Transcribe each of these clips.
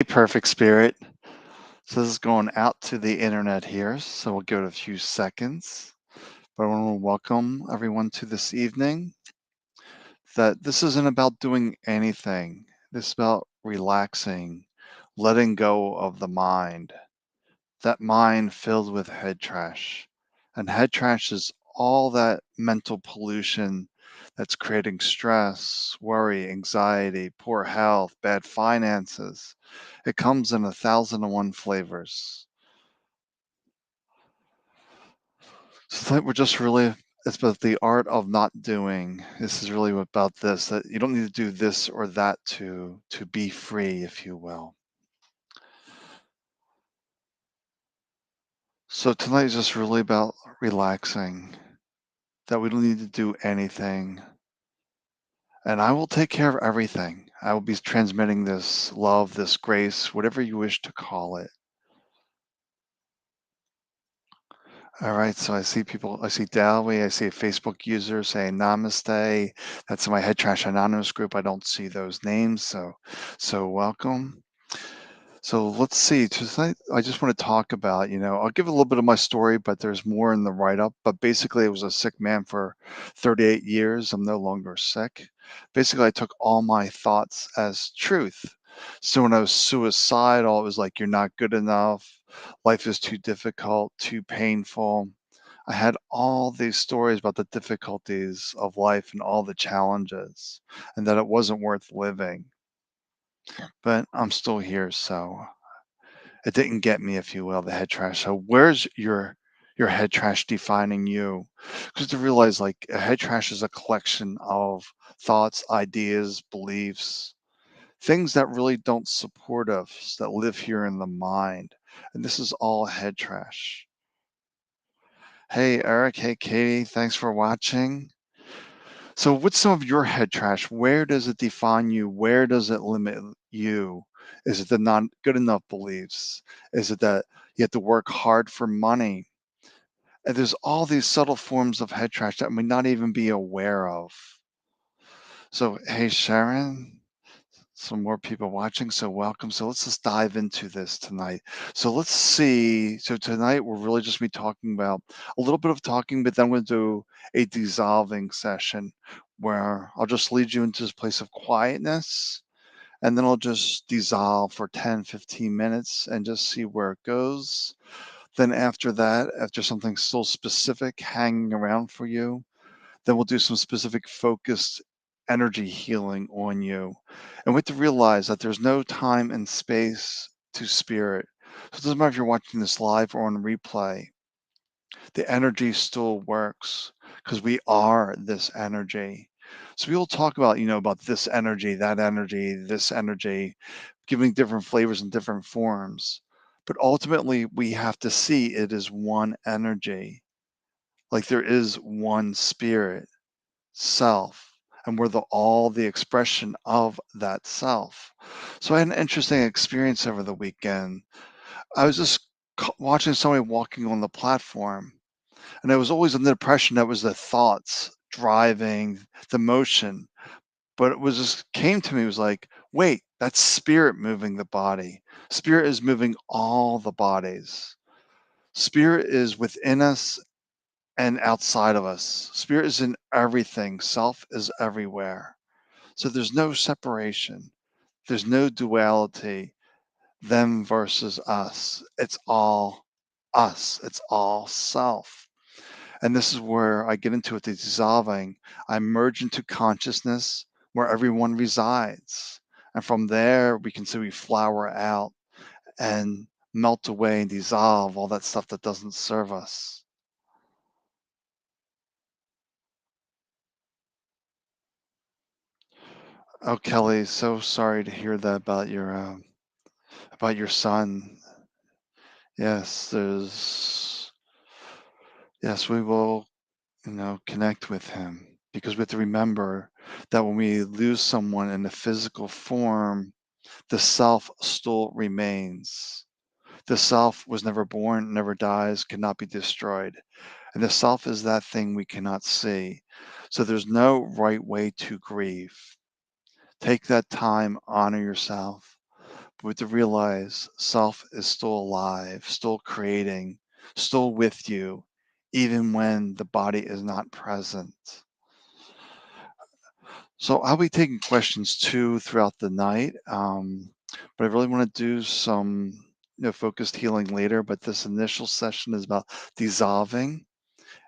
Perfect spirit. So this is going out to the internet here. So we'll give it a few seconds. But I want to welcome everyone to this evening. That this isn't about doing anything. This is about relaxing, letting go of the mind. That mind filled with head trash. And head trash is all that mental pollution that's creating stress, worry, anxiety, poor health, bad finances. It comes in 1,001 flavors. So we're just really, it's about the art of not doing. This is really about this, that you don't need to do this or that to be free, if you will. So tonight is just really about relaxing, that we don't need to do anything. And I will take care of everything. I will be transmitting this love, this grace, whatever you wish to call it. All right, so I see people, I see Dally, I see a Facebook user saying namaste. That's my Head Trash Anonymous group. I don't see those names, so welcome. So let's see. Tonight, I just want to talk about, I'll give a little bit of my story, but there's more in the write-up. But basically, I was a sick man for 38 years. I'm no longer sick. Basically, I took all my thoughts as truth. So when I was suicidal, it was like, you're not good enough. Life is too difficult, too painful. I had all these stories about the difficulties of life and all the challenges, and that it wasn't worth living. But I'm still here, so it didn't get me, if you will, the head trash. So where's your head trash defining you? Because to realize like a head trash is a collection of thoughts, ideas, beliefs, things that really don't support us, that live here in the mind. And this is all head trash. Hey Eric, hey Katie, thanks for watching. So what's some of your head trash? Where does it define you? Where does it limit you? Is it the not good enough beliefs? Is it that you have to work hard for money? And there's all these subtle forms of head trash that we not even be aware of. So, hey, Sharon, some more people watching, so welcome. So let's just dive into this tonight. So let's see. So tonight we're really just be talking about a little bit of talking, but then we'll do a dissolving session where I'll just lead you into this place of quietness, and then I'll just dissolve for 10, 15 minutes and just see where it goes. Then after that, after something still specific hanging around for you, then we'll do some specific focused energy healing on you. And we have to realize that there's no time and space to spirit. So it doesn't matter if you're watching this live or on replay, the energy still works because we are this energy. So we will talk about, about this energy, this energy, giving different flavors and different forms. But ultimately, we have to see it as one energy. Like there is one spirit self, and we're all the expression of that self. So I had an interesting experience over the weekend. I was just watching somebody walking on the platform, and I was always under the impression that was the thoughts driving the motion, but it was just came to me, it was like, wait, that's spirit moving the body. Spirit is moving all the bodies. Spirit is within us and outside of us. Spirit is in everything. Self is everywhere. So there's no separation. There's no duality, them versus us. It's all us. It's all self. And this is where I get into it, the dissolving. I merge into consciousness where everyone resides. And from there, we can see we flower out and melt away and dissolve all that stuff that doesn't serve us. Oh, Kelly, so sorry to hear that about your son. Yes, yes, we will, connect with him because we have to remember that when we lose someone in the physical form, the self still remains. The self was never born, never dies, cannot be destroyed. And the self is that thing we cannot see. So there's no right way to grieve. Take that time, honor yourself, But to realize self is still alive, still creating, still with you, even when the body is not present. So I'll be taking questions too throughout the night, but I really want to do some focused healing later. But this initial session is about dissolving,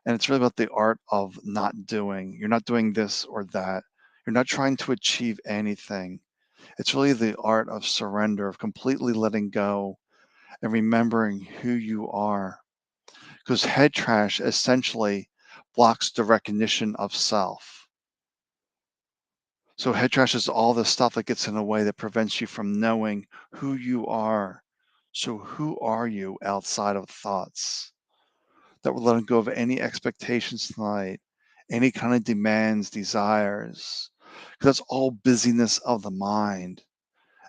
and it's really about the art of not doing. You're not doing this or that. You're not trying to achieve anything. It's really the art of surrender, of completely letting go and remembering who you are. Because head trash essentially blocks the recognition of self. So head trash is all the stuff that gets in the way that prevents you from knowing who you are. So who are you outside of thoughts? That we're letting go of any expectations tonight, any kind of demands, desires. Because that's all busyness of the mind.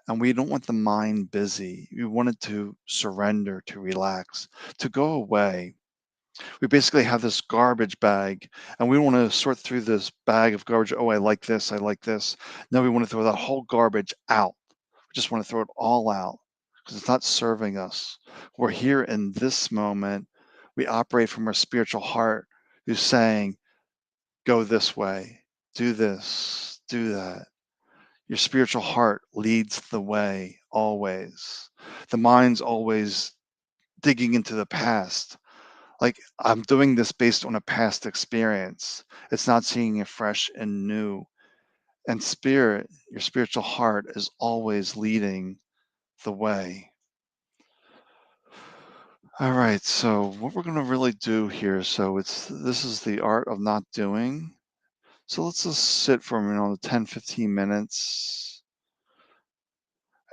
And we don't want the mind busy. We want it to surrender, to relax, to go away. We basically have this garbage bag and we want to sort through this bag of garbage. Oh, I like this. I like this. No, we want to throw that whole garbage out. We just want to throw it all out because it's not serving us. We're here in this moment. We operate from our spiritual heart who's saying, go this way, do this, do that. Your spiritual heart leads the way always. The mind's always digging into the past. Like, I'm doing this based on a past experience. It's not seeing it fresh and new. And spirit, your spiritual heart is always leading the way. All right, so what we're going to really do here, so this is the art of not doing. So let's just sit for 10, 15 minutes.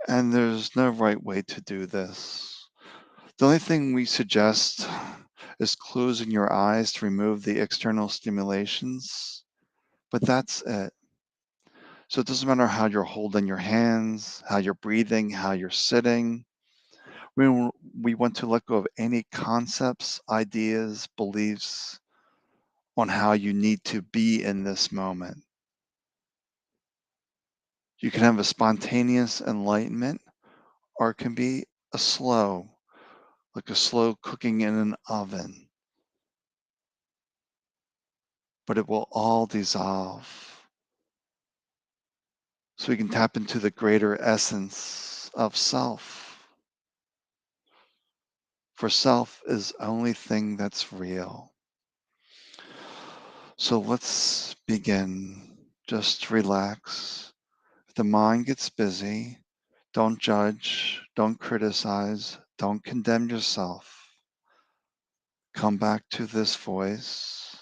And there's no right way to do this. The only thing we suggest is closing your eyes to remove the external stimulations, but that's it. So it doesn't matter how you're holding your hands, how you're breathing, how you're sitting. We want to let go of any concepts, ideas, beliefs on how you need to be in this moment. You can have a spontaneous enlightenment, or it can be a slow, like a slow cooking in an oven, but it will all dissolve. So we can tap into the greater essence of self. For self is the only thing that's real. So let's begin. Just relax. If the mind gets busy, don't judge, don't criticize, don't condemn yourself. Come back to this voice.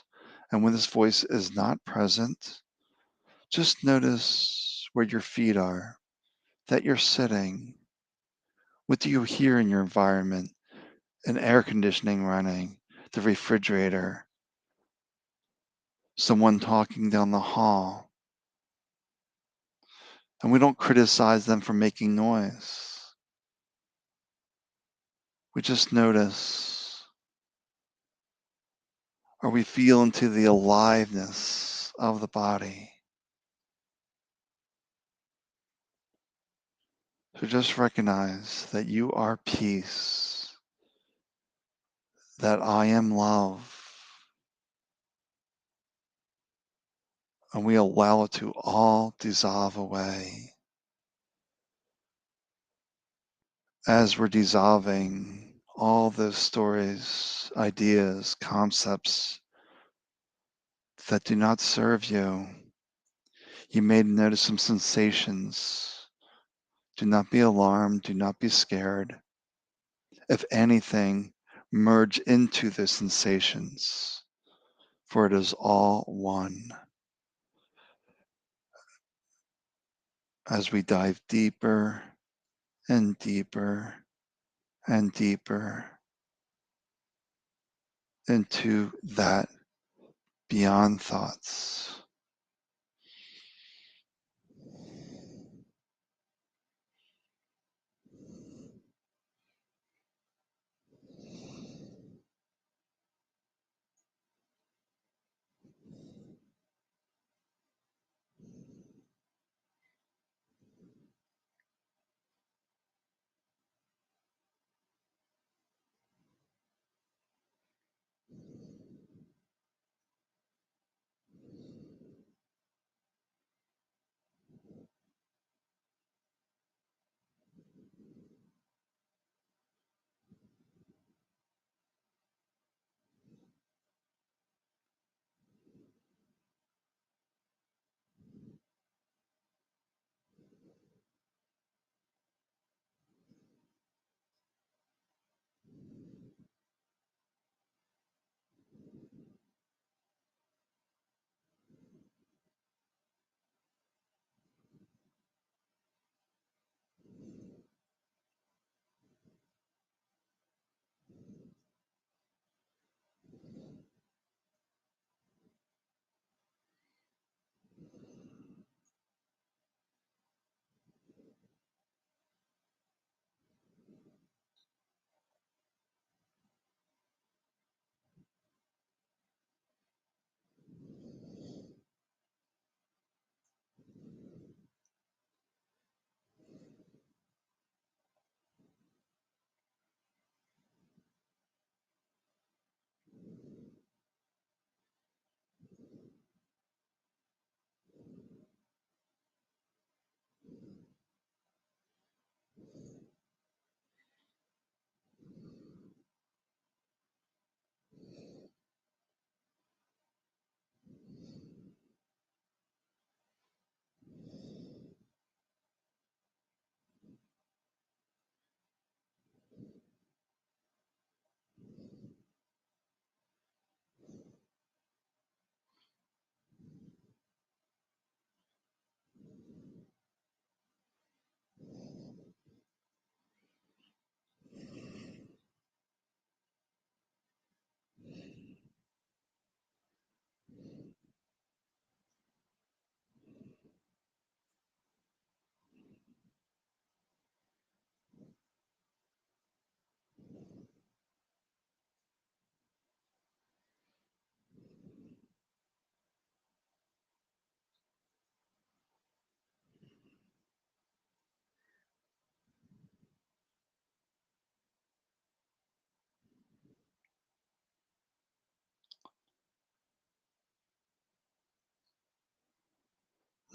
And when this voice is not present, just notice where your feet are, that you're sitting. What do you hear in your environment? An air conditioning running, the refrigerator, someone talking down the hall. And we don't criticize them for making noise. We just notice, or we feel into the aliveness of the body. So just recognize that you are peace, that I am love, and we allow it to all dissolve away. As we're dissolving all those stories, ideas, concepts that do not serve you, you may notice some sensations. Do not be alarmed, do not be scared. If anything, merge into the sensations, for it is all one. As we dive deeper and deeper and deeper into that beyond thoughts.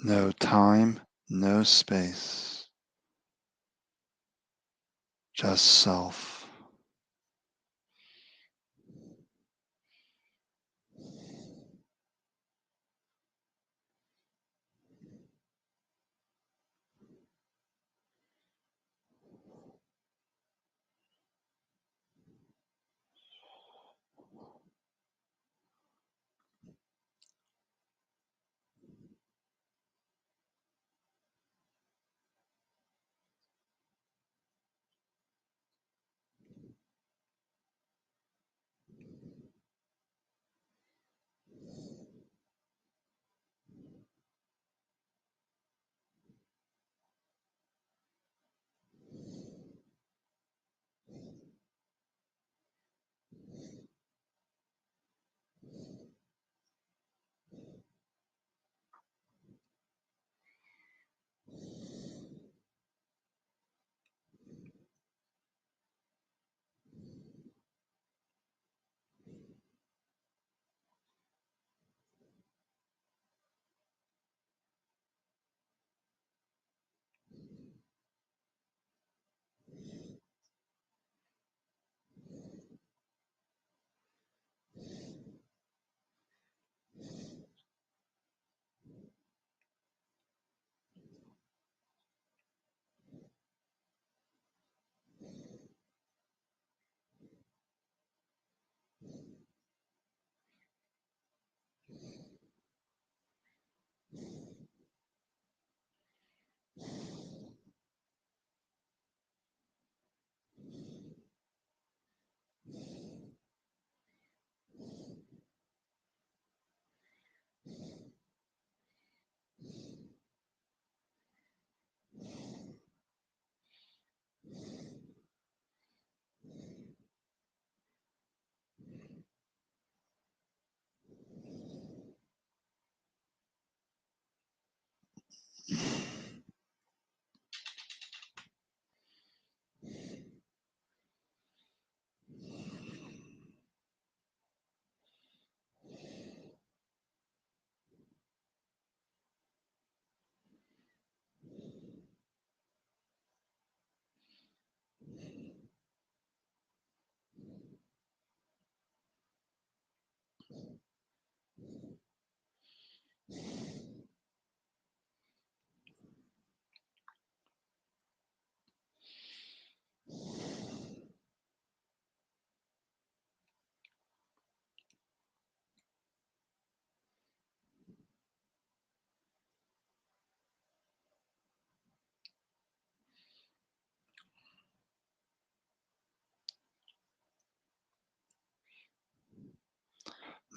No time, no space, just self.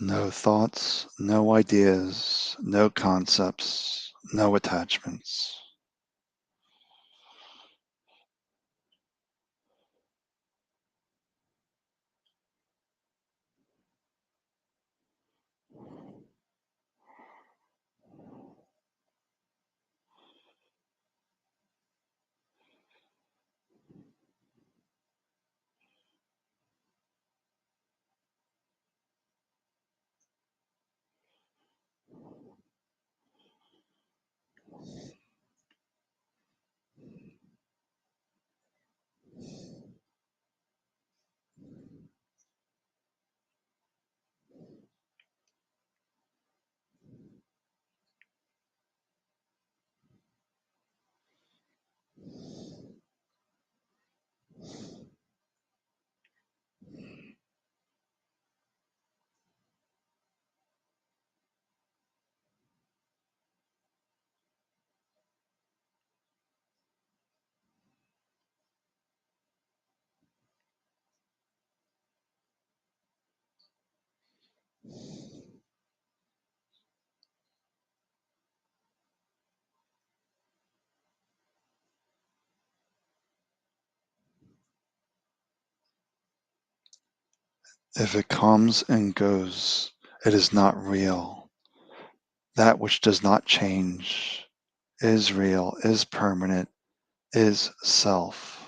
No thoughts, no ideas, no concepts, no attachments. If it comes and goes, it is not real. That which does not change is real, is permanent, is self.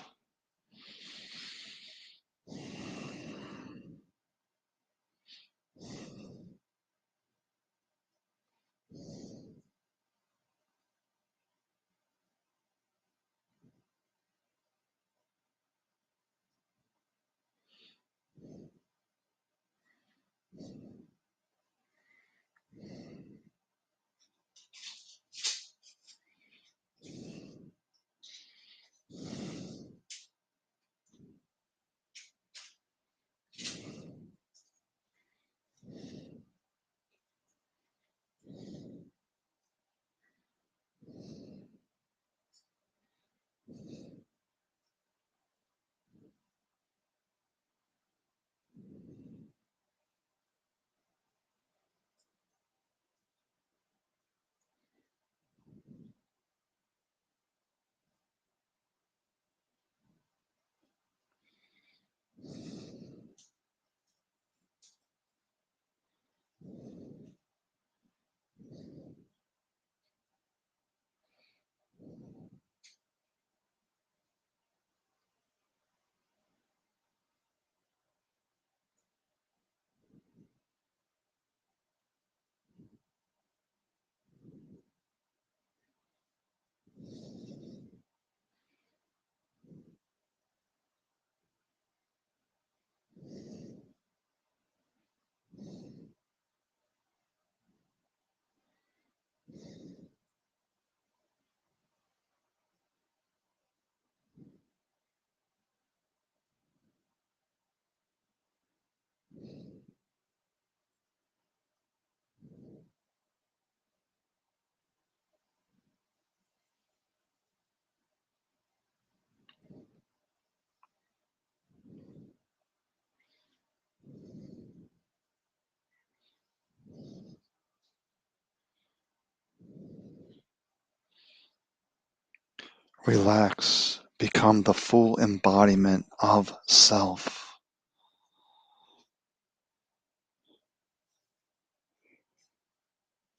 Relax. Become the full embodiment of self.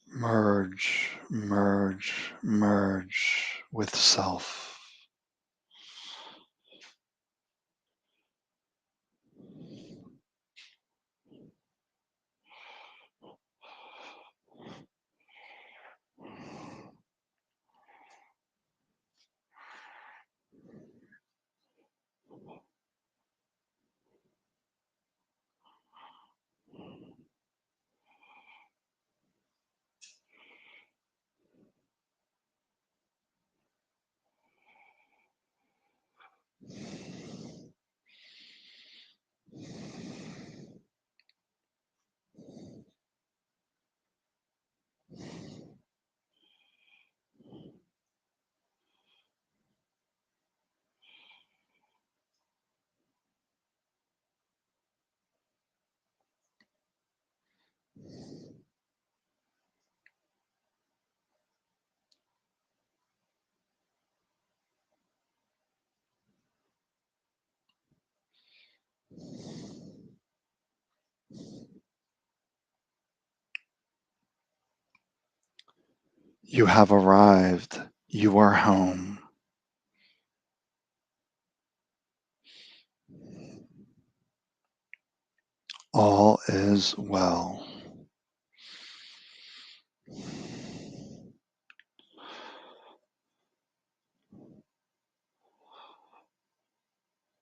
Merge, merge, merge with self. You have arrived. You are home. All is well.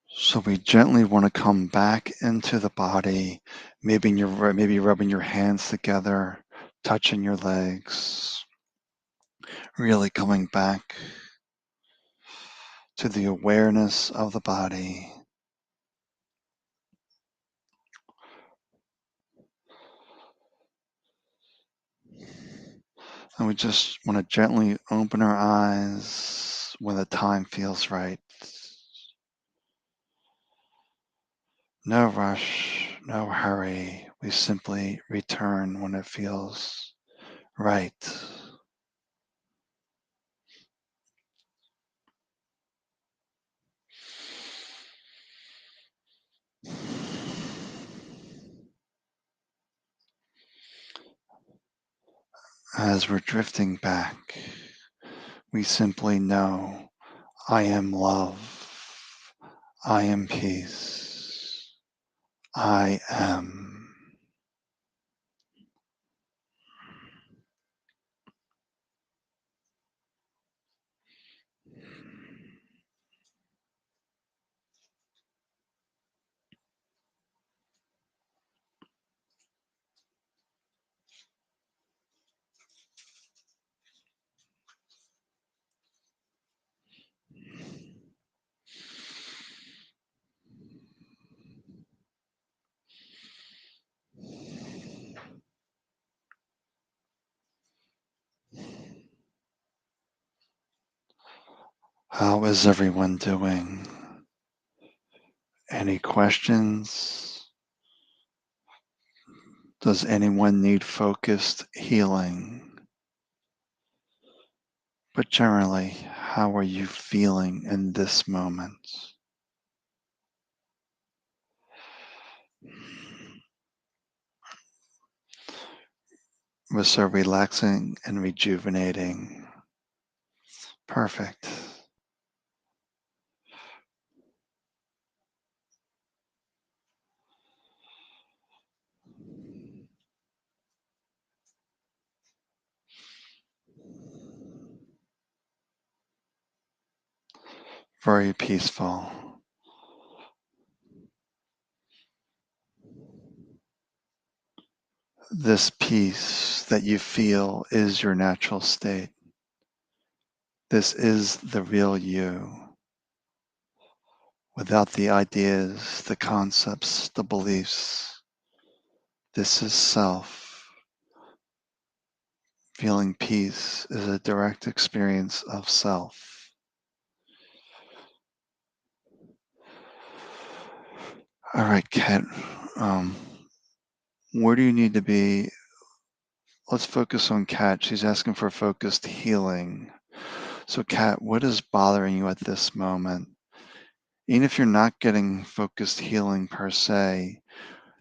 So we gently want to come back into the body, maybe rubbing your hands together, touching your legs, really coming back to the awareness of the body. And we just want to gently open our eyes when the time feels right. No rush, no hurry. We simply return when it feels right. As we're drifting back, we simply know I am love. I am peace. I am. How is everyone doing? Any questions? Does anyone need focused healing? But generally, how are you feeling in this moment? Was so relaxing and rejuvenating. Perfect. Very peaceful. This peace that you feel is your natural state. This is the real you, without the ideas, the concepts, the beliefs. This is self. Feeling peace is a direct experience of self. All right, Kat, um, where do you need to be? Let's focus on Kat. She's asking for focused healing. So, Kat, what is bothering you at this moment? Even if you're not getting focused healing per se,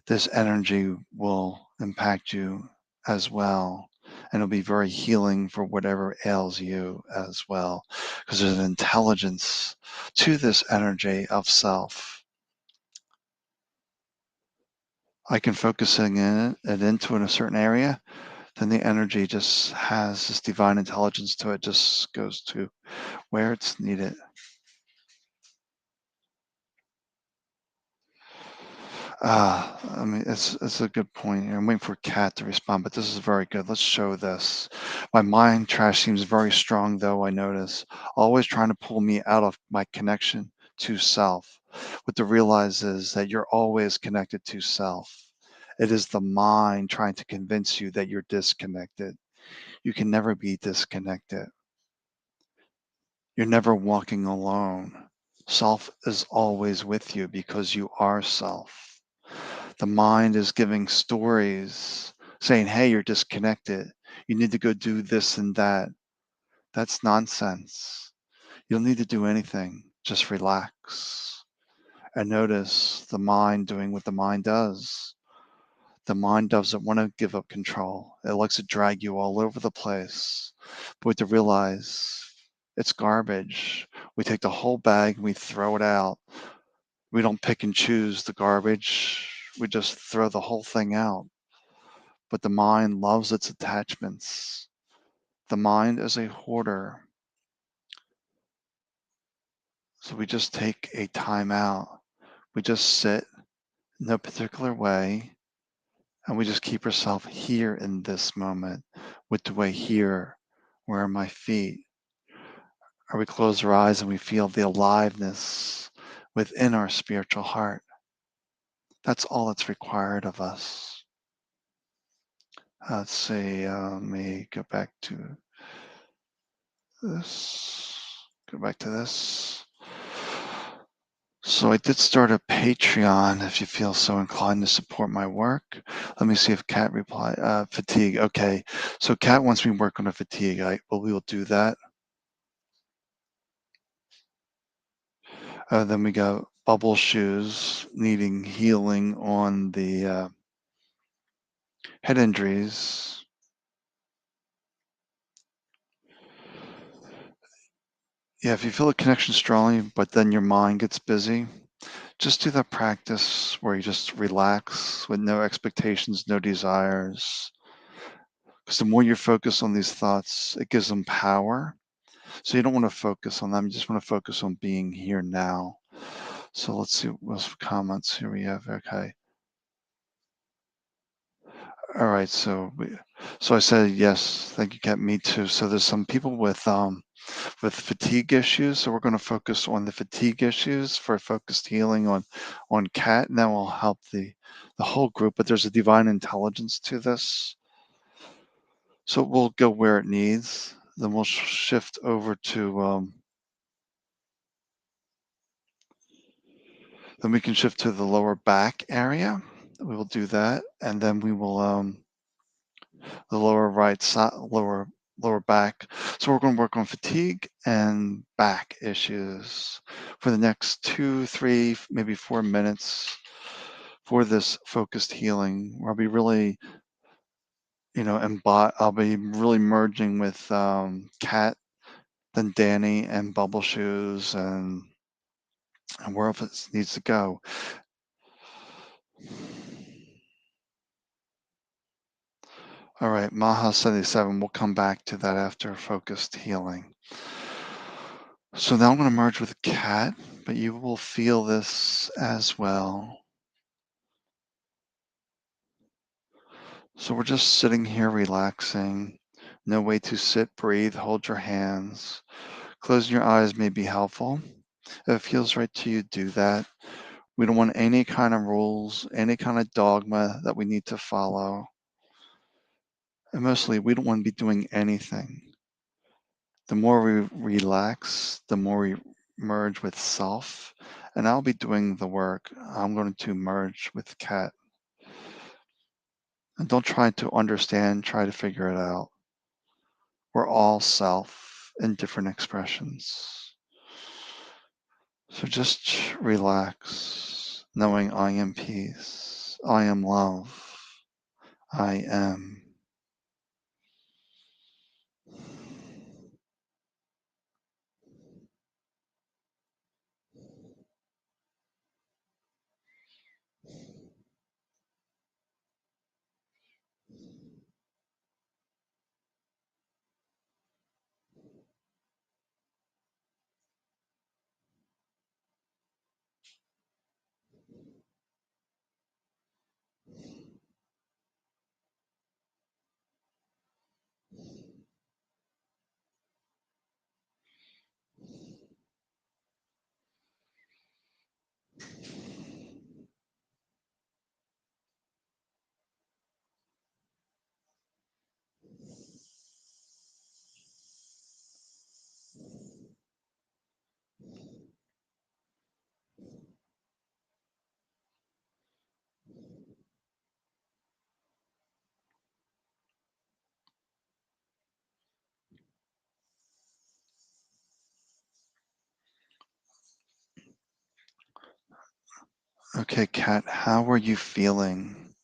this energy will impact you as well. And it'll be very healing for whatever ails you as well. Because there's an intelligence to this energy of self. I can focus it into in a certain area, then the energy just has this divine intelligence to it, just goes to where it's needed. I mean, it's a good point. I'm waiting for Kat to respond, but this is very good. Let's show this. My mind trash seems very strong, though, I notice, always trying to pull me out of my connection to self. What to realize is that you're always connected to self. It is the mind trying to convince you that you're disconnected. You can never be disconnected. You're never walking alone. Self is always with you because you are self. The mind is giving stories saying, hey, you're disconnected. You need to go do this and that. That's nonsense. You don't need to do anything. Just relax and notice the mind doing what the mind does. The mind doesn't want to give up control. It likes to drag you all over the place. But we have to realize it's garbage. We take the whole bag and we throw it out. We don't pick and choose the garbage. We just throw the whole thing out. But the mind loves its attachments. The mind is a hoarder. So we just take a time out. We just sit in no particular way and we just keep ourselves here in this moment. What do I hear? Where are my feet? Or we close our eyes and we feel the aliveness within our spiritual heart. That's all that's required of us. Let's see, let me go back to this. Go back to this. So I did start a Patreon if you feel so inclined to support my work. Let me see if Kat reply. Fatigue. Okay. So Kat wants me to work on a fatigue. We will do that. Then we got bubble shoes needing healing on the head injuries. Yeah, if you feel a connection strongly, but then your mind gets busy, just do that practice where you just relax with no expectations, no desires. Because the more you focus on these thoughts, it gives them power. So you don't want to focus on them. You just want to focus on being here now. So let's see what else comments here we have. Okay. All right. So I said yes. Thank you, Kat. Me too. So there's some people with fatigue issues. So we're going to focus on the fatigue issues for focused healing on Kat, and that will help the whole group. But there's a divine intelligence to this. So we'll go where it needs. Then we'll shift over to then we can shift to the lower back area. We will do that, and then we will the lower right side, lower back. So we're going to work on fatigue and back issues for the next 2, 3, maybe 4 minutes for this focused healing. Where I'll be really, I'll be really merging with Kat, then Danny, and Bubble Shoes, and wherever it needs to go. All right, Maha 77, we'll come back to that after focused healing. So now I'm going to merge with Kat, but you will feel this as well. So we're just sitting here relaxing. No way to sit, breathe, hold your hands. Closing your eyes may be helpful. If it feels right to you, do that. We don't want any kind of rules, any kind of dogma that we need to follow. And mostly, we don't want to be doing anything. The more we relax, the more we merge with self. And I'll be doing the work. I'm going to merge with Kat. And don't try to understand, try to figure it out. We're all self. in different expressions. So just relax, knowing I am peace, I am love, I am. Okay, Kat, how are you feeling?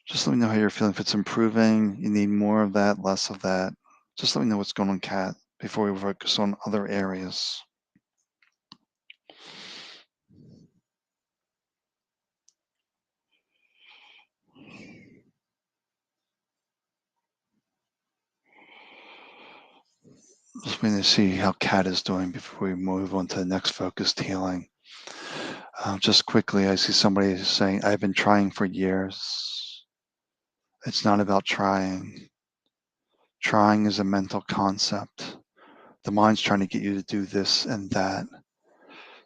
Just let me know how you're feeling. If it's improving, you need more of that, less of that. Just let me know what's going on, Kat, before we focus on other areas. Just want to see how Kat is doing before we move on to the next focused healing. Just quickly, I see somebody saying, I've been trying for years. It's not about trying. Trying is a mental concept. The mind's trying to get you to do this and that.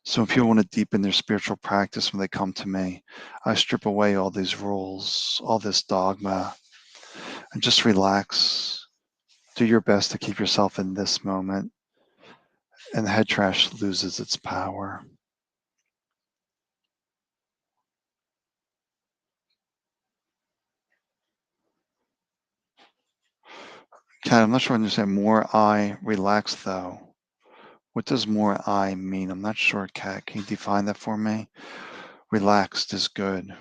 So if people want to deepen their spiritual practice when they come to me, I strip away all these rules, all this dogma, and just relax. Do your best to keep yourself in this moment, and the head trash loses its power. Kat, I'm not sure I understand more I relax though. What does more I mean? I'm not sure, Kat. Can you define that for me? Relaxed is good,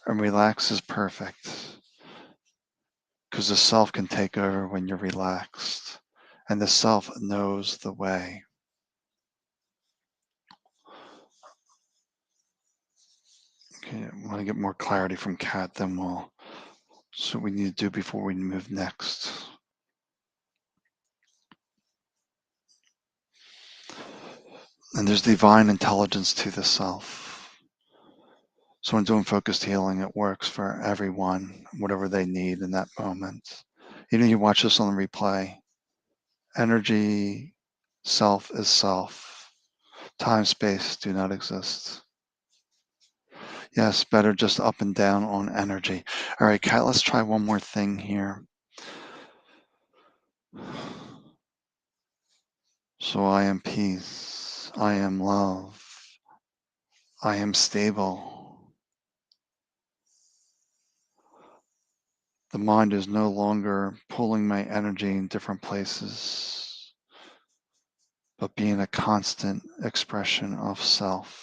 and relax is perfect because the self can take over when you're relaxed, and the self knows the way. Okay, I want to get more clarity from Kat, then we'll. So we need to do before we move next. And there's divine intelligence to the self. So when doing focused healing, it works for everyone, whatever they need in that moment. Even if you watch this on the replay, energy, self is self. Time, space do not exist. Yes, better just up and down on energy. All right, Kat, let's try one more thing here. So I am peace. I am love. I am stable. The mind is no longer pulling my energy in different places, but being a constant expression of self.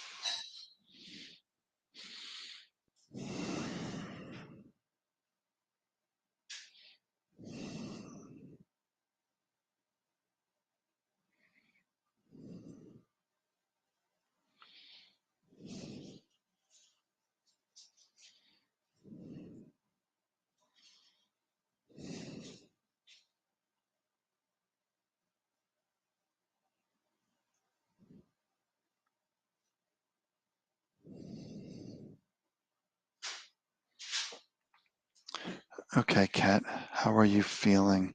Okay, Kat, how are you feeling?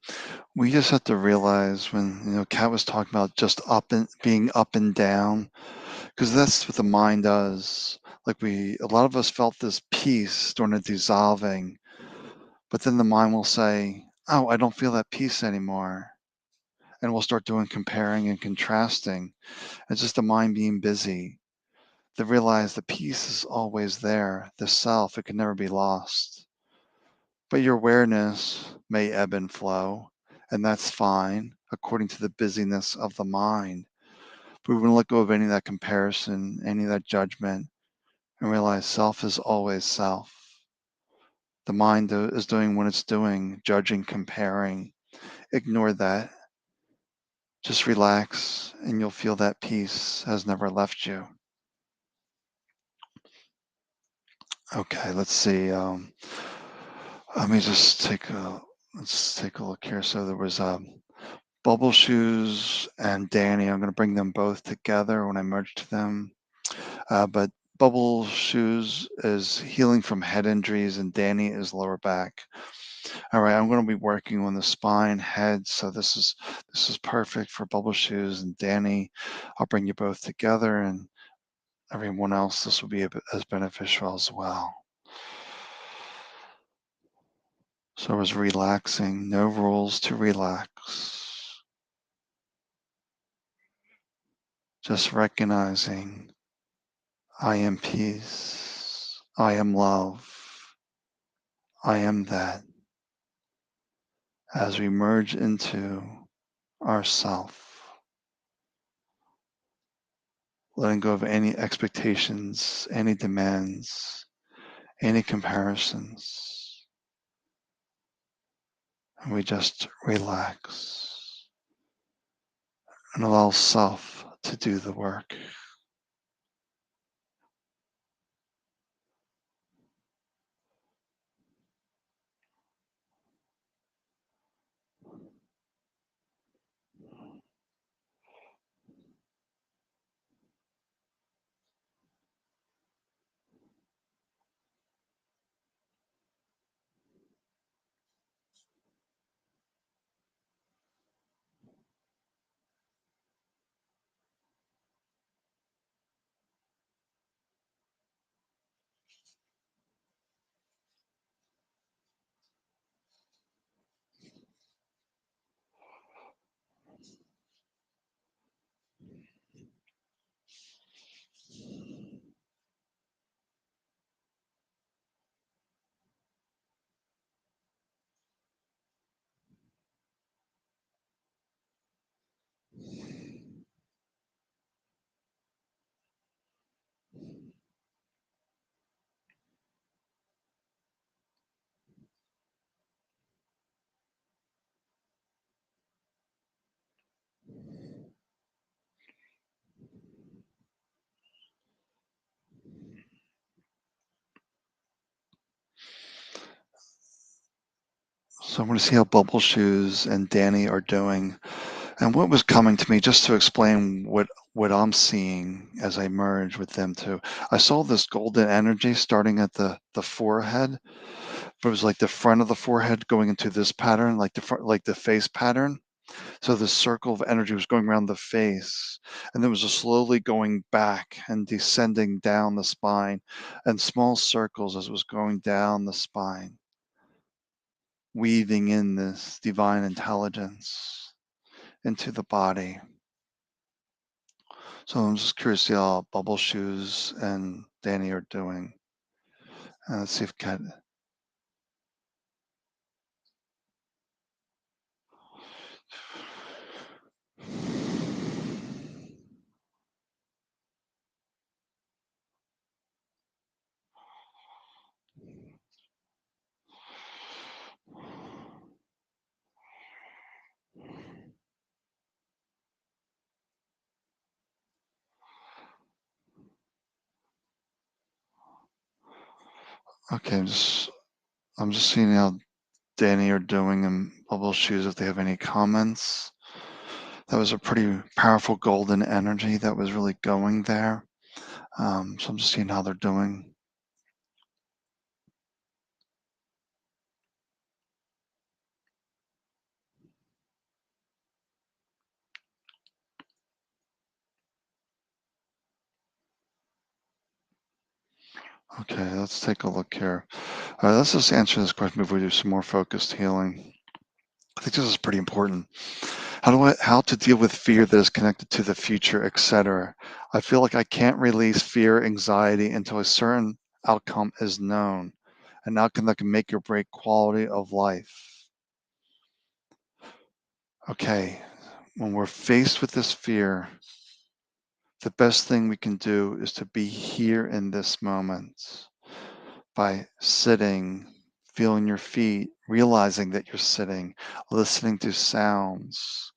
We just have to realize when, Kat was talking about just up and being up and down, because that's what the mind does. Like a lot of us felt this peace during the dissolving, but then the mind will say, oh, I don't feel that peace anymore. And we'll start doing comparing and contrasting. It's just the mind being busy. To realize the peace is always there, the self, it can never be lost. But your awareness may ebb and flow, and that's fine according to the busyness of the mind. But we want to let go of any of that comparison, any of that judgment, and realize self is always self. The mind is doing what it's doing, judging, comparing. Ignore that. Just relax, and you'll feel that peace has never left you. Okay, let's see. Let me just let's take a look here. So there was Bubble Shoes and Danny. I'm going to bring them both together when I merge to them. But Bubble Shoes is healing from head injuries, and Danny is lower back. All right, I'm going to be working on the spine, head. So this is perfect for Bubble Shoes and Danny. I'll bring you both together, and everyone else, this will be as beneficial as well. So I was relaxing, no rules to relax. Just recognizing I am peace, I am love, I am that. As we merge into ourself, letting go of any expectations, any demands, any comparisons, and we just relax and allow self to do the work. So I'm going to see how Bubble Shoes and Danny are doing. And what was coming to me, just to explain what I'm seeing as I merge with them too. I saw this golden energy starting at the forehead, but it was like the front of the forehead going into this pattern, like the front, like the face pattern. So this circle of energy was going around the face, and then it was just slowly going back and descending down the spine, and small circles as it was going down the spine, weaving in this divine intelligence into the body. So I'm just curious to see how Bubble Shoes and Danny are doing. Let's see if Kat. Okay, I'm just seeing how Danny are doing and Bubble Shoes if they have any comments. That was a pretty powerful golden energy that was really going there. So I'm just seeing how they're doing. Okay, let's take a look here. All right, let's just answer this question before we do some more focused healing. I think this is pretty important. How to deal with fear that is connected to the future, etc. I feel like I can't release fear, anxiety until a certain outcome is known, an outcome that can make or break quality of life. Okay, when we're faced with this fear, the best thing we can do is to be here in this moment by sitting, feeling your feet, realizing that you're sitting, listening to sounds.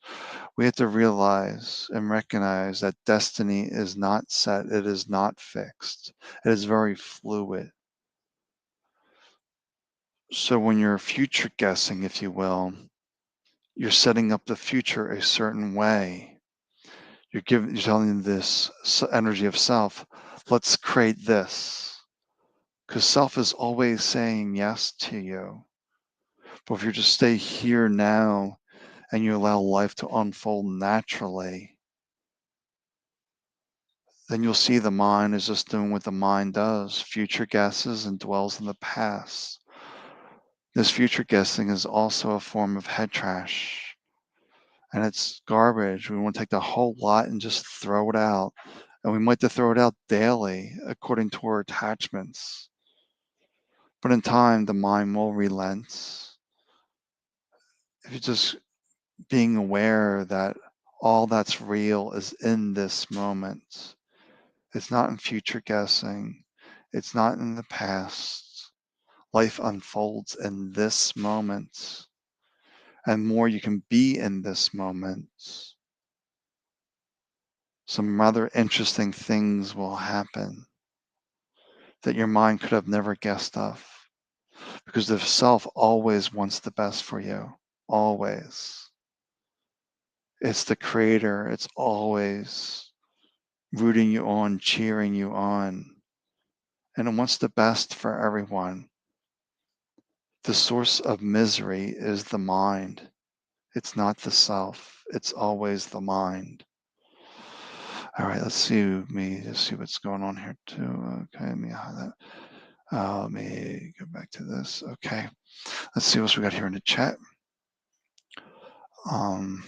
We have to realize and recognize that destiny is not set, it is not fixed, it is very fluid. So when you're future guessing, if you will, you're setting up the future a certain way. You're telling this energy of self, let's create this. Because self is always saying yes to you. But if you just stay here now and you allow life to unfold naturally, then you'll see the mind is just doing what the mind does, future guesses and dwells in the past. This future guessing is also a form of head trash, and it's garbage. We want to take the whole lot and just throw it out. And we might have to throw it out daily according to our attachments. But in time, the mind will relent. If you're just being aware that all that's real is in this moment, it's not in future guessing, it's not in the past. Life unfolds in this moment, and more you can be in this moment, some rather interesting things will happen that your mind could have never guessed of. Because the self always wants the best for you. Always. It's the creator. It's always rooting you on, cheering you on. And it wants the best for everyone. The source of misery is the mind. It's not the self. It's always the mind. All right, let's see me just see what's going on here too. Okay, let me hide that. Let me go back to this. Okay, let's see what we got here in the chat. Um,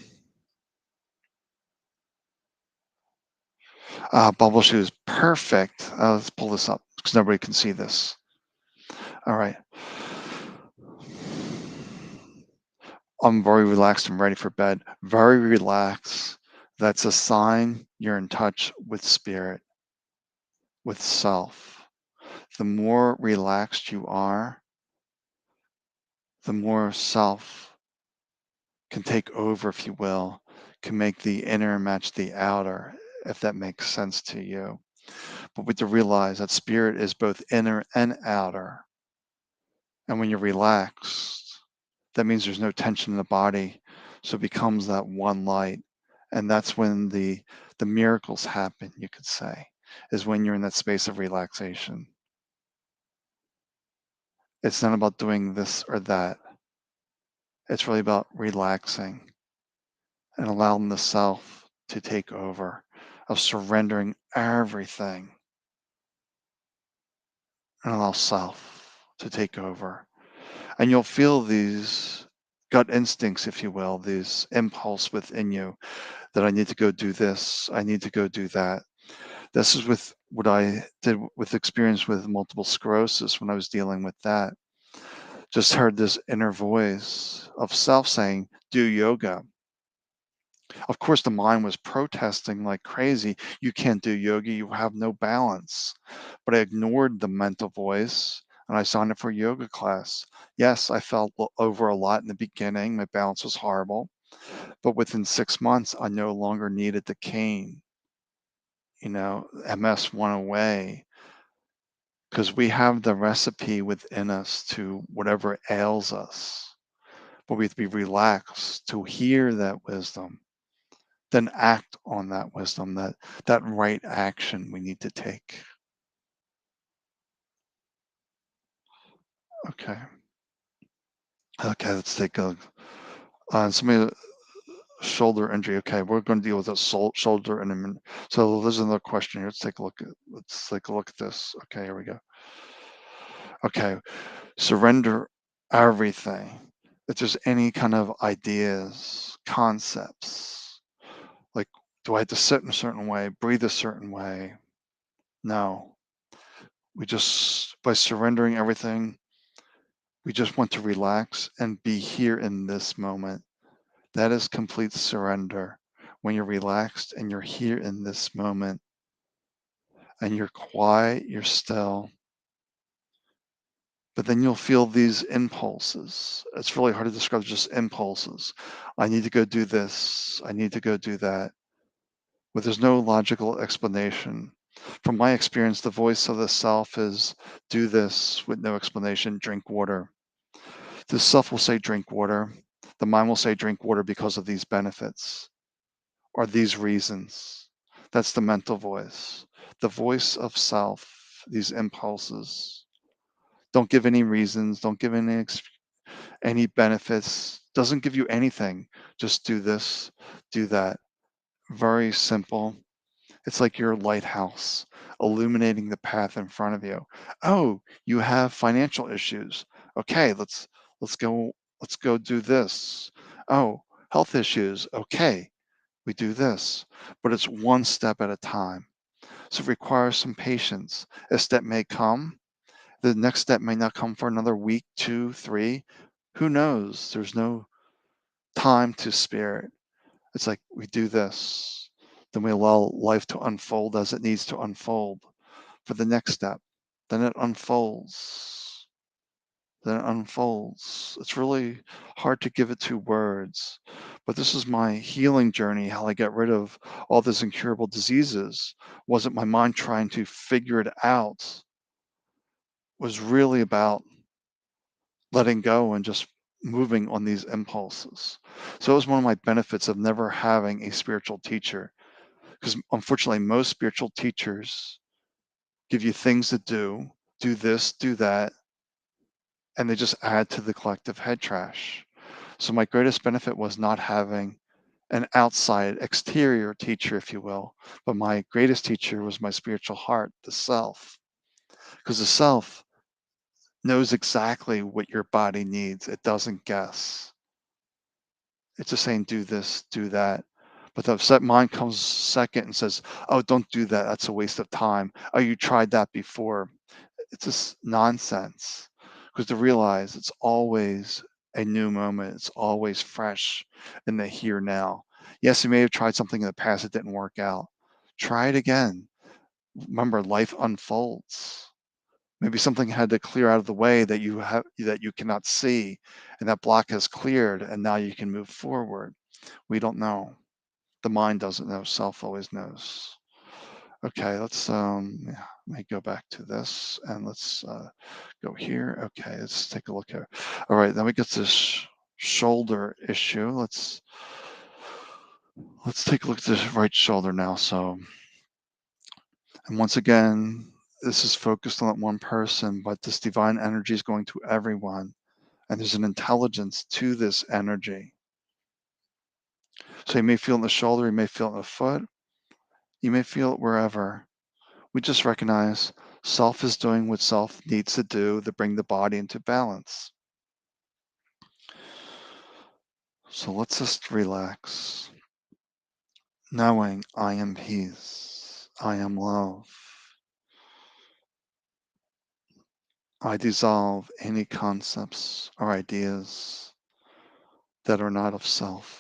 bubble shoes, perfect. Let's pull this up because nobody can see this. All right. I'm very relaxed and ready for bed. Very relaxed. That's a sign you're in touch with spirit, with self. The more relaxed you are, the more self can take over, if you will, can make the inner match the outer, if that makes sense to you. But we have to realize that spirit is both inner and outer. And when you're relaxed, that means there's no tension in the body. So it becomes that one light. And that's when the miracles happen, you could say, is when you're in that space of relaxation. It's not about doing this or that. It's really about relaxing and allowing the self to take over, of surrendering everything and allow self to take over. And you'll feel these gut instincts, if you will, these impulse within you that I need to go do this, I need to go do that. This is with what I did with experience with multiple sclerosis when I was dealing with that. Just heard this inner voice of self saying, do yoga. Of course, the mind was protesting like crazy. You can't do yoga, you have no balance. But I ignored the mental voice and I signed up for a yoga class. Yes, I felt over a lot in the beginning. My balance was horrible. But within 6 months, I no longer needed the cane. MS went away because we have the recipe within us to whatever ails us. But we have to be relaxed to hear that wisdom, then act on that wisdom, that right action we need to take. Okay. Okay, let's take a somebody shoulder injury. Okay, we're going to deal with a shoulder in a minute. So there's another question here. Let's take a look at this. Okay, here we go. Okay, surrender everything. If there's any kind of ideas, concepts, like, do I have to sit in a certain way, breathe a certain way? No. We just, by surrendering everything, we just want to relax and be here in this moment. That is complete surrender. When you're relaxed and you're here in this moment and you're quiet, you're still, but then you'll feel these impulses. It's really hard to describe, just impulses. I need to go do this. I need to go do that. But there's no logical explanation. From my experience, the voice of the self is do this with no explanation, drink water. The self will say drink water. The mind will say drink water because of these benefits or these reasons. That's the mental voice. The voice of self, these impulses. Don't give any reasons, don't give any benefits, doesn't give you anything. Just do this, do that. Very simple. It's like your lighthouse illuminating the path in front of you. Oh, you have financial issues. Okay, let's go let's go do this. Oh, health issues. Okay, we do this. But it's one step at a time. So it requires some patience. A step may come. The next step may not come for another week, two, three. Who knows? There's no time to spare it. It's like we do this, then we allow life to unfold as it needs to unfold for the next step. Then it unfolds. Then it unfolds. It's really hard to give it two words. But this is my healing journey, how I get rid of all these incurable diseases. Wasn't my mind trying to figure it out, was really about letting go and just moving on these impulses. So it was one of my benefits of never having a spiritual teacher, because unfortunately most spiritual teachers give you things to do this, do that, and they just add to the collective head trash. So my greatest benefit was not having an outside exterior teacher, if you will, but my greatest teacher was my spiritual heart, the self, because the self knows exactly what your body needs. It doesn't guess. It's just saying do this, do that. But the upset mind comes second and says, oh, don't do that. That's a waste of time. Oh, you tried that before. It's just nonsense. Because to realize it's always a new moment, it's always fresh in the here now. Yes, you may have tried something in the past that didn't work out. Try it again. Remember, life unfolds. Maybe something had to clear out of the way that you cannot see, and that block has cleared, and now you can move forward. We don't know. The mind doesn't know. Self always knows. Okay, yeah, let me go back to this and let's go here. Okay, let's take a look here. All right, then we get this shoulder issue. Let's take a look at this right shoulder now. So, and once again, this is focused on that one person, but this divine energy is going to everyone, and there's an intelligence to this energy. So you may feel it in the shoulder, you may feel it in the foot, you may feel it wherever. We just recognize self is doing what self needs to do to bring the body into balance. So let's just relax, knowing I am peace, I am love. I dissolve any concepts or ideas that are not of self.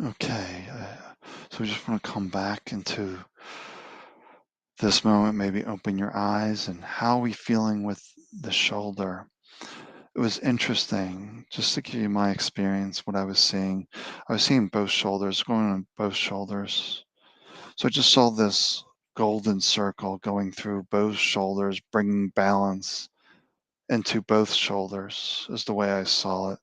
Okay. So we just want to come back into this moment, maybe open your eyes, and how are we feeling with the shoulder? It was interesting, just to give you my experience, what I was seeing. I was seeing both shoulders, going on both shoulders. So I just saw this golden circle going through both shoulders, bringing balance into both shoulders, is the way I saw it.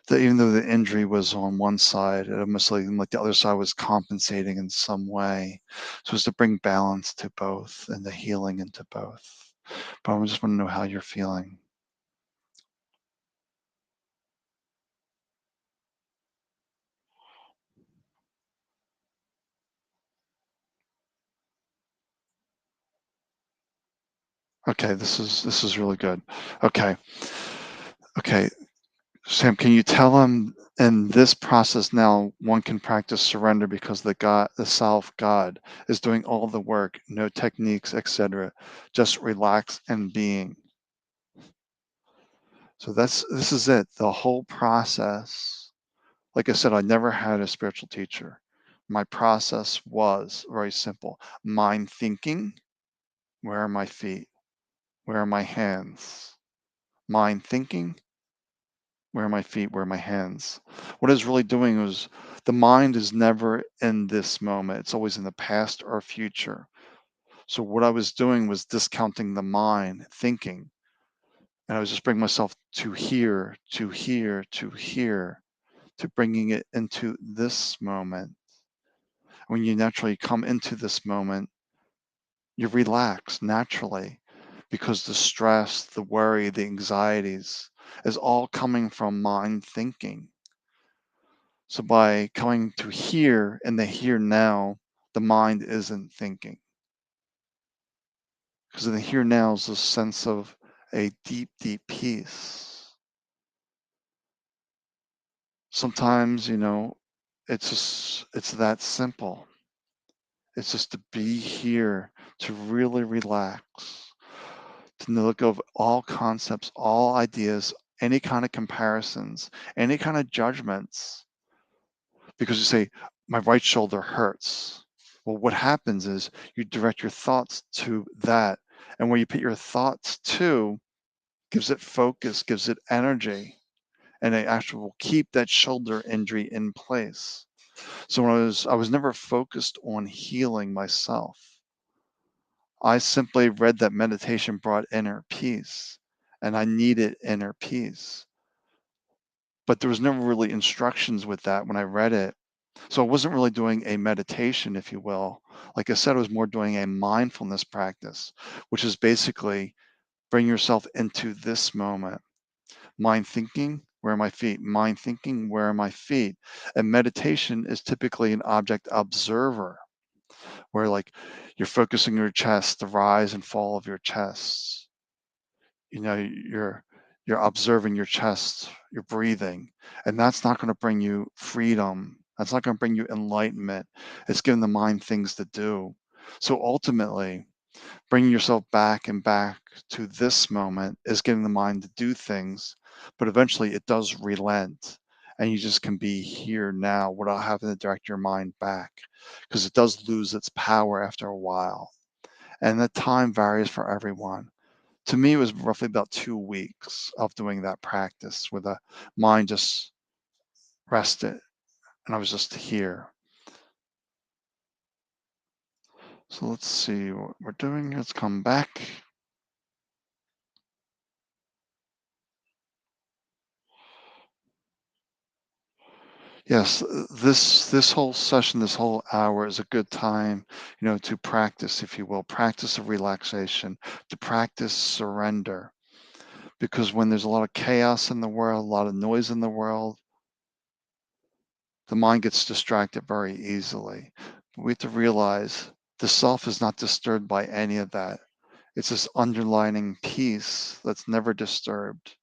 That even though the injury was on one side, it almost like the other side was compensating in some way. So it was to bring balance to both and the healing into both. But I just want to know how you're feeling. Okay, this is really good. Okay. Okay. Sam, can you tell them in this process now one can practice surrender because the self God is doing all the work, no techniques, etc. Just relax and being. So this is it. The whole process. Like I said, I never had a spiritual teacher. My process was very simple. Mind thinking, where are my feet? Where are my hands? Mind thinking, where are my feet? Where are my hands? What I was really doing was the mind is never in this moment. It's always in the past or future. So what I was doing was discounting the mind thinking. And I was just bringing myself to here, to here, to here, to bringing it into this moment. When you naturally come into this moment, you relax naturally because the stress, the worry, the anxieties is all coming from mind thinking. So by coming to here in the here now, the mind isn't thinking. Because in the here now is a sense of a deep, deep peace. Sometimes, it's that simple. It's just to be here, to really relax, to look over all concepts, all ideas, any kind of comparisons, any kind of judgments. Because you say, my right shoulder hurts. Well, what happens is you direct your thoughts to that. And where you put your thoughts to gives it focus, gives it energy, and it actually will keep that shoulder injury in place. So when I was never focused on healing myself. I simply read that meditation brought inner peace, and I needed inner peace. But there was never really instructions with that when I read it. So I wasn't really doing a meditation, if you will. Like I said, I was more doing a mindfulness practice, which is basically bring yourself into this moment. Mind thinking, where are my feet? Mind thinking, where are my feet? And meditation is typically an object observer, where like you're focusing your chest, the rise and fall of your chest. You're observing your chest, your breathing, and that's not going to bring you freedom. That's not going to bring you enlightenment. It's giving the mind things to do. So ultimately, bringing yourself back and back to this moment is getting the mind to do things, but eventually it does relent, and you just can be here now without having to direct your mind back, because it does lose its power after a while, and that time varies for everyone. To me, it was roughly about 2 weeks of doing that practice where the mind just rested and I was just here. So let's see what we're doing. Let's come back. Yes, this whole session, this whole hour is a good time, to practice, if you will, practice of relaxation, to practice surrender. Because when there's a lot of chaos in the world, a lot of noise in the world, the mind gets distracted very easily. We have to realize the self is not disturbed by any of that. It's this underlining peace that's never disturbed.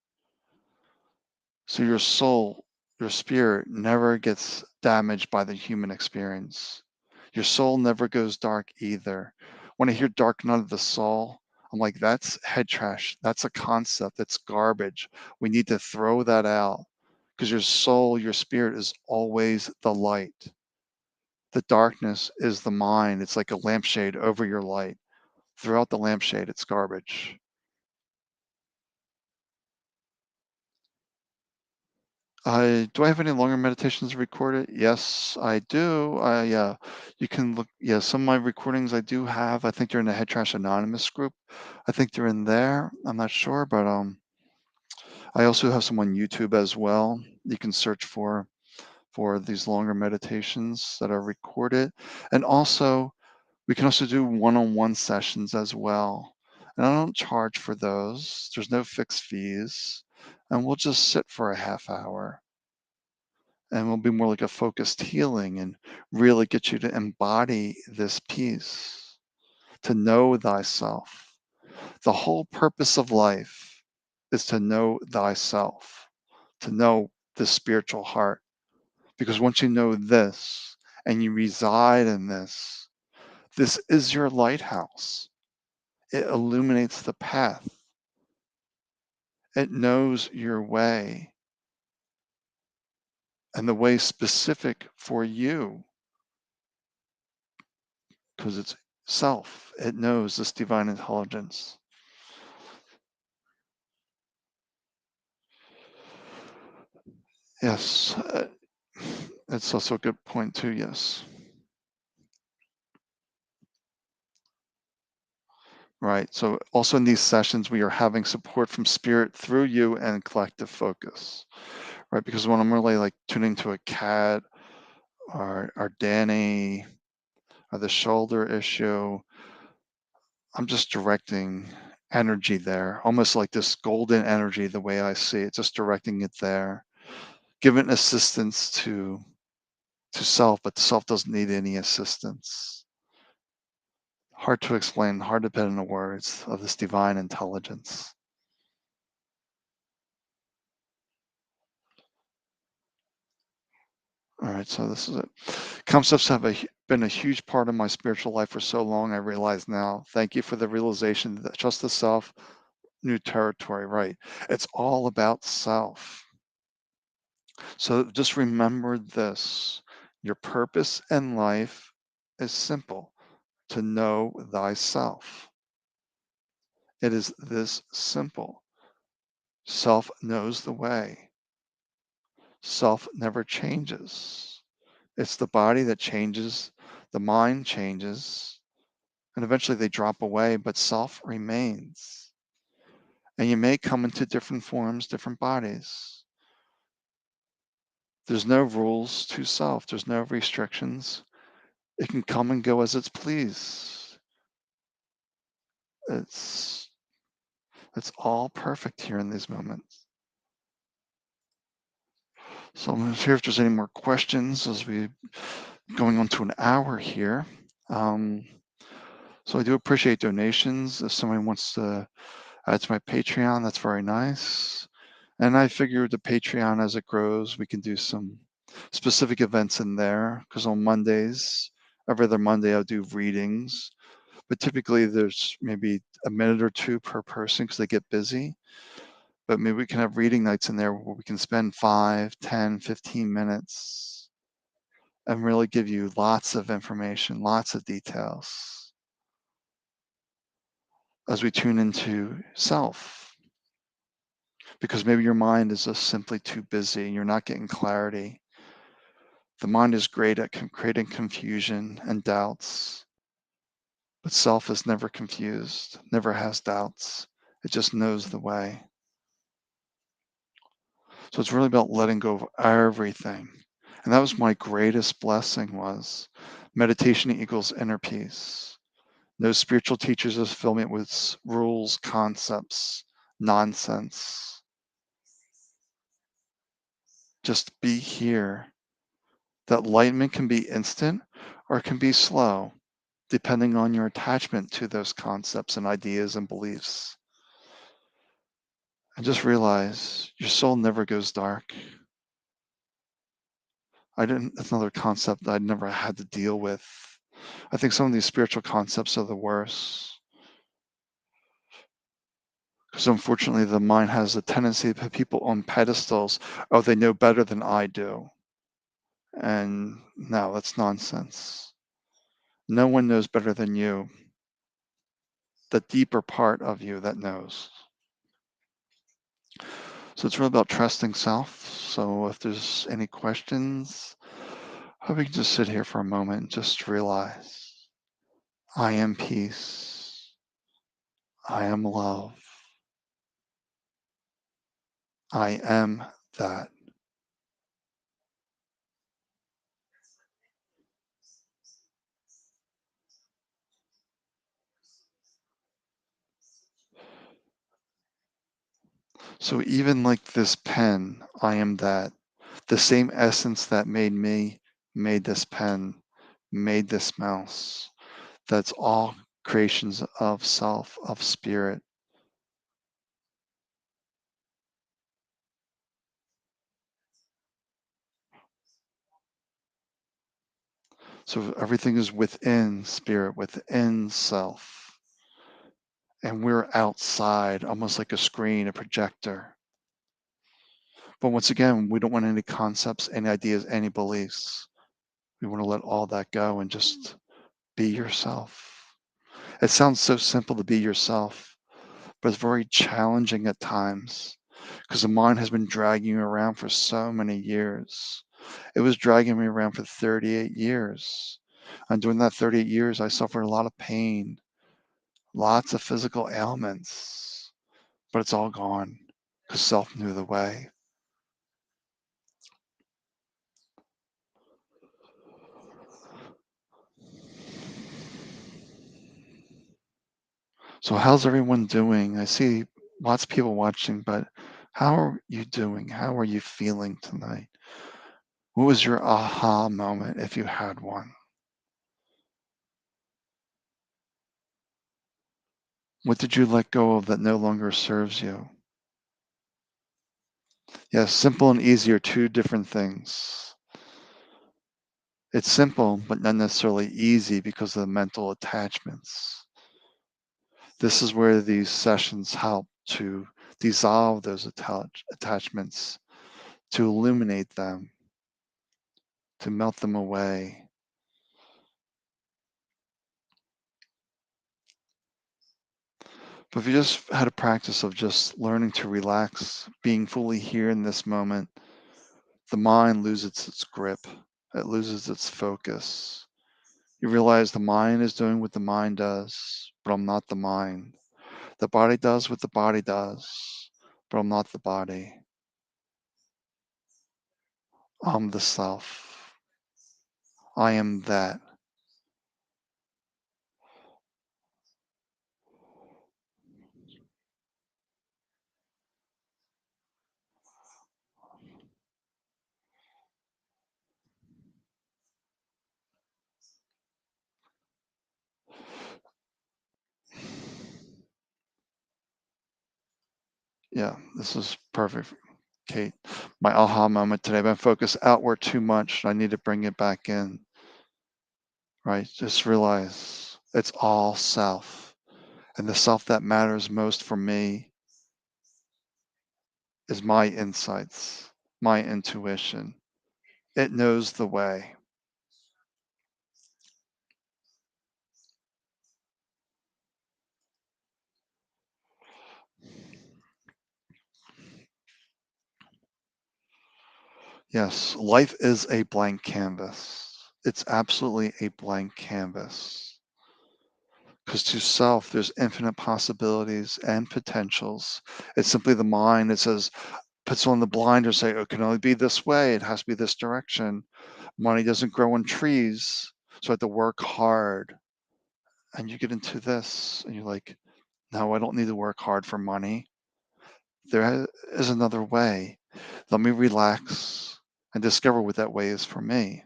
So your soul, your spirit never gets damaged by the human experience. Your soul never goes dark either. When I hear dark night of the soul, I'm like, that's head trash. That's a concept. That's garbage. We need to throw that out because your soul, your spirit is always the light. The darkness is the mind. It's like a lampshade over your light. Throughout the lampshade, it's garbage. Do I have any longer meditations recorded? Yes, I do. You can look. Yeah, some of my recordings I do have. I think they're in the Head Trash Anonymous group. I think they're in there. I'm not sure, but I also have some on YouTube as well. You can search for these longer meditations that are recorded, and also we can also do one-on-one sessions as well. And I don't charge for those. There's no fixed fees, and we'll just sit for a half hour and will be more like a focused healing and really get you to embody this peace, to know thyself. The whole purpose of life is to know thyself, to know the spiritual heart. Because once you know this and you reside in this is your lighthouse. It illuminates the path. It knows your way and the way specific for you because it's self. It knows this divine intelligence. Yes, it's also a good point too. Yes, right. So also in these sessions, we are having support from spirit through you and collective focus, right? Because when I'm really like tuning to a cat or Danny or the shoulder issue, I'm just directing energy there, almost like this golden energy, the way I see it, just directing it there, giving assistance to self, but the self doesn't need any assistance. Hard to explain, hard to put into words of this divine intelligence. All right, so this is it. Concepts have been a huge part of my spiritual life for so long. I realize now. Thank you for the realization that trust the self, new territory. Right. It's all about self. So just remember this: your purpose in life is simple, to know thyself. It is this simple. Self knows the way. Self never changes. It's the body that changes, the mind changes, and eventually they drop away, but self remains. And you may come into different forms, different bodies. There's no rules to self, there's no restrictions. It can come and go as it's pleased. It's it's all perfect here in these moments. So I'm going to hear if there's any more questions as we going on to an hour here. Um, so I do appreciate donations. If somebody wants to add to my Patreon, that's very nice. And I figure the Patreon, as it grows, we can do some specific events in there. Because on Mondays, every other Monday, I'll do readings. But typically, there's maybe a minute or two per person because they get busy. But maybe we can have reading nights in there where we can spend 5, 10, 15 minutes and really give you lots of information, lots of details as we tune into self. Because maybe your mind is just simply too busy and you're not getting clarity. The mind is great at creating confusion and doubts, but self is never confused, never has doubts. It just knows the way. So it's really about letting go of everything. And that was my greatest blessing was meditation equals inner peace. No spiritual teachers have filled me with rules, concepts, nonsense. Just be here. That enlightenment can be instant or it can be slow, depending on your attachment to those concepts and ideas and beliefs. And just realize your soul never goes dark. That's another concept I'd never had to deal with. I think some of these spiritual concepts are the worst Because unfortunately, the mind has a tendency to put people on pedestals. Oh, they know better than I do. And no, that's nonsense. No one knows better than you, the deeper part of you that knows. So it's really about trusting self. So if there's any questions, I hope we can just sit here for a moment and just realize I am peace. I am love. I am that. So even like this pen, I am that. The same essence that made me made this pen, made this mouse. That's all creations of self, of spirit. So everything is within spirit, within self. And we're outside, almost like a screen, a projector. But once again, we don't want any concepts, any ideas, any beliefs. We want to let all that go and just be yourself. It sounds so simple to be yourself, but it's very challenging at times because the mind has been dragging you around for so many years. It was dragging me around for 38 years. And during that 38 years, I suffered a lot of pain, lots of physical ailments, but it's all gone because self knew the way. So, how's everyone doing? I see lots of people watching, but how are you doing? How are you feeling tonight? What was your aha moment if you had one? What did you let go of that no longer serves you? Yes, simple and easy are two different things. It's simple, but not necessarily easy because of the mental attachments. This is where these sessions help to dissolve those attachments, to illuminate them, to melt them away. But if you just had a practice of just learning to relax, being fully here in this moment, the mind loses its grip, it loses its focus. You realize the mind is doing what the mind does, but I'm not the mind. The body does what the body does, but I'm not the body. I'm the self. I am that. Yeah, this is perfect, Kate. My aha moment today. I've been focused outward too much. I need to bring it back in, right? Just realize it's all self. And the self that matters most for me is my insights, my intuition. It knows the way. Yes, life is a blank canvas. It's absolutely a blank canvas. Because to self, there's infinite possibilities and potentials. It's simply the mind that says, puts on the blinder, say, oh, it can only be this way. It has to be this direction. Money doesn't grow on trees. So I have to work hard. And you get into this and you're like, no, I don't need to work hard for money. There is another way. Let me relax and discover what that way is for me.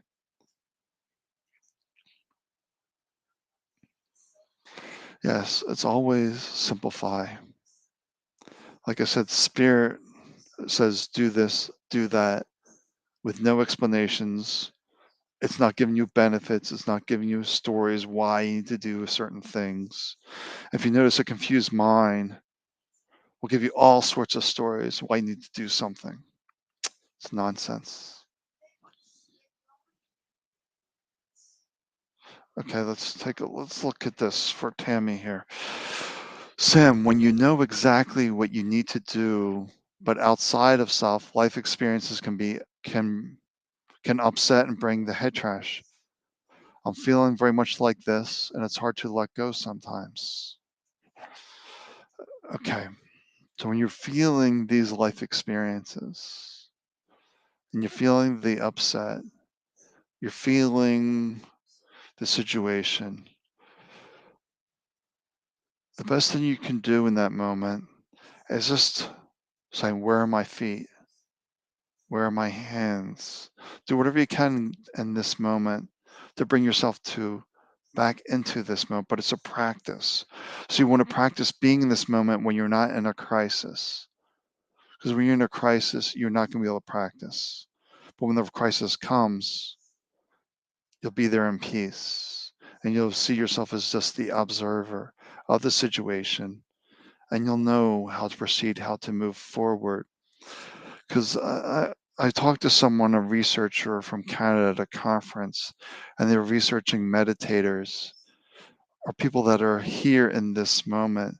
Yes, it's always simplify. Like I said, spirit says, do this, do that with no explanations. It's not giving you benefits. It's not giving you stories why you need to do certain things. If you notice a confused mind, will give you all sorts of stories why you need to do something. It's nonsense. Okay, let's look at this for Tammy here. Sam, when you know exactly what you need to do, but outside of self, life experiences can upset and bring the head trash. I'm feeling very much like this, and it's hard to let go sometimes. Okay, so when you're feeling these life experiences and you're feeling the upset, you're feeling the situation, the best thing you can do in that moment is just say, where are my feet? Where are my hands? Do whatever you can in this moment to bring yourself to back into this moment, but it's a practice. So you want to practice being in this moment when you're not in a crisis. Because when you're in a crisis, you're not going to be able to practice. But when the crisis comes, you'll be there in peace. And you'll see yourself as just the observer of the situation. And you'll know how to proceed, how to move forward. Because I talked to someone, a researcher from Canada at a conference, and they were researching meditators or people that are here in this moment.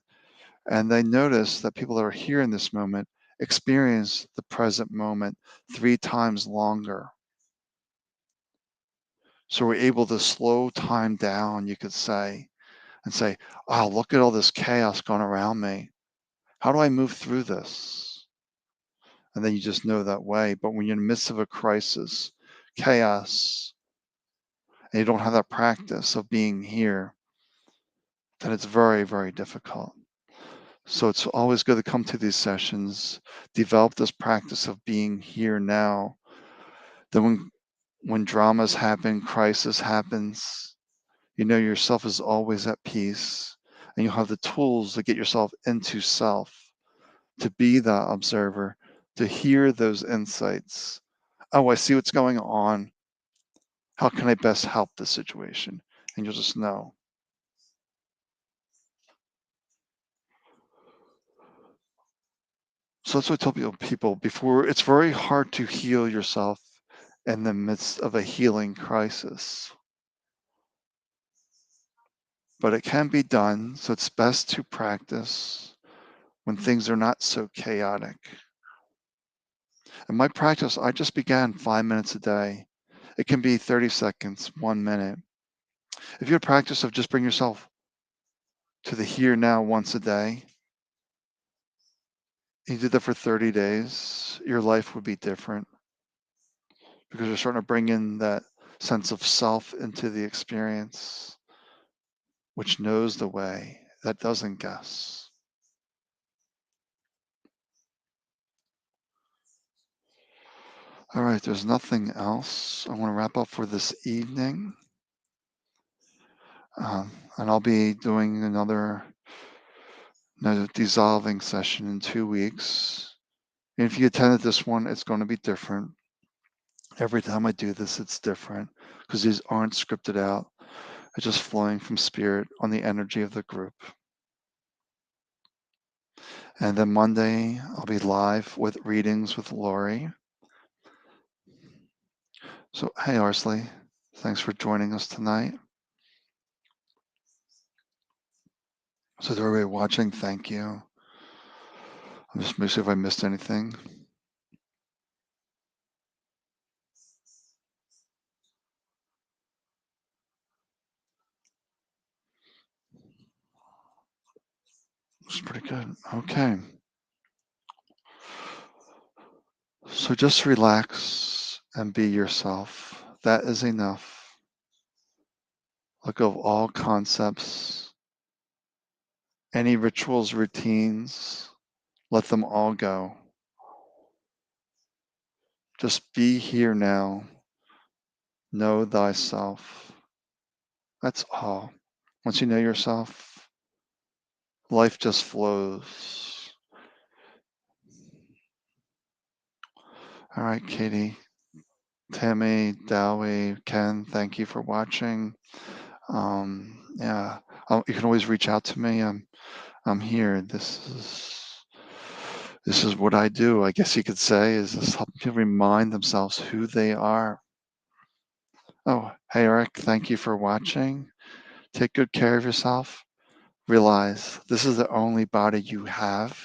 And they noticed that people that are here in this moment experience the present moment 3 times longer. So we're able to slow time down, you could say, and say, oh, look at all this chaos going around me. How do I move through this? And then you just know that way. But when you're in the midst of a crisis, chaos, and you don't have that practice of being here, then it's very, very difficult. So it's always good to come to these sessions, develop this practice of being here now. Then when dramas happen, crisis happens, you know yourself is always at peace, and you'll have the tools to get yourself into self, to be the observer, to hear those insights. Oh, I see what's going on. How can I best help the situation? And you'll just know. So that's what I tell people before. It's very hard to heal yourself in the midst of a healing crisis, but it can be done. So it's best to practice when things are not so chaotic. In my practice, I just began 5 minutes a day. It can be 30 seconds, 1 minute. If you have practice of just bring yourself to the here now once a day, you did that for 30 days, your life would be different because you're starting to bring in that sense of self into the experience, which knows the way, that doesn't guess. All right, there's nothing else. I want to wrap up for this evening. And I'll be doing another dissolving session in 2 weeks. And if you attended this one, it's going to be different. Every time I do this, it's different because these aren't scripted out. It's just flowing from spirit on the energy of the group. And then Monday, I'll be live with readings with Lori. So, hey, Arsley, thanks for joining us tonight. So, to everybody watching, thank you. I'm just making sure if I missed anything. It's pretty good. Okay. So just relax and be yourself. That is enough. Let go of all concepts, any rituals, routines, let them all go. Just be here now. Know thyself. That's all. Once you know yourself, life just flows. All right, Katie, Tammy, Dowie, Ken, thank you for watching. Yeah, you can always reach out to me. I'm here. This is This is what I do, I guess you could say, is just help people remind themselves who they are. Oh, hey, Eric, thank you for watching. Take good care of yourself. Realize this is the only body you have.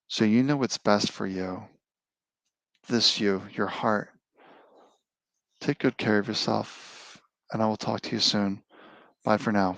So you know what's best for you. This you, your heart. Take good care of yourself, and I will talk to you soon. Bye for now.